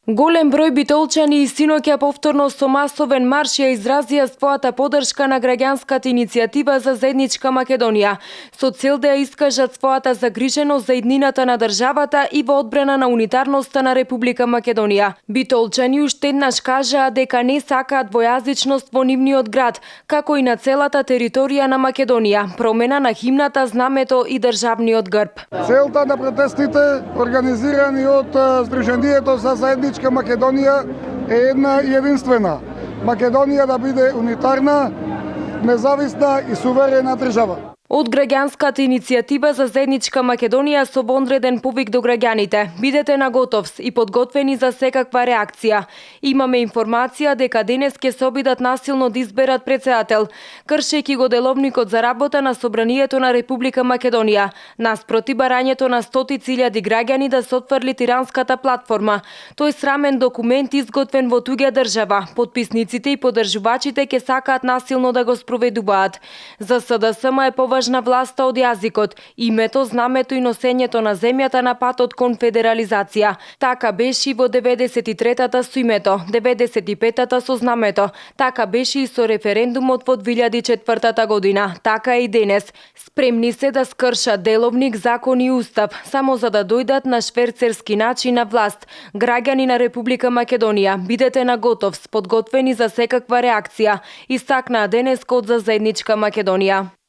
Голем број битолчани и синоќа повторно со масовен марш ја изразија својата поддршка на граѓанската иницијатива за заедничка Македонија, со цел да ја искажат својата загриженост за иднината на државата и во одбрана на унитарноста на Република Македонија. Битолчани уште еднаш кажаа дека не сакаат двојазичност во нивниот град, како и на целата територија на Македонија, промена на химната, знамето и државниот грб. Целта на протестите, организирани од Сдруженијето за заедничка Македонија, е една и единствена. Македонија да биде унитарна, независна и суверена држава. Од граѓанската иницијатива за заедничка Македонија со одреден повик до граѓаните: бидете наготовс и подготвени за секаква реакција. Имаме информација дека денес ќе се обидат насилно да изберат председател, кршејќи го деловникот за работа на Собранието на Република Македонија, наспроти барањето на стотици илјади граѓани да се отфрли тиранската платформа. Тој срамен документ изготвен во туѓа држава. Потписниците и поддржувачите ќе сакаат насилно да го спроведуваат. За СДСМ е поважна власта од јазикот, името, знамето и носењето на земјата на патот кон федерализација. Така беше и во 93-та со името, 95-та со знамето. Така беше и со референдумот во 2004 година. Така е и денес. Спремни се да скршат деловник, закон и устав, само за да дојдат на шверцерски начин на власт. Граѓани на Република Македонија, бидете наготов, подготвени за секаква реакција, истакнаа денес код за заедничка Македонија.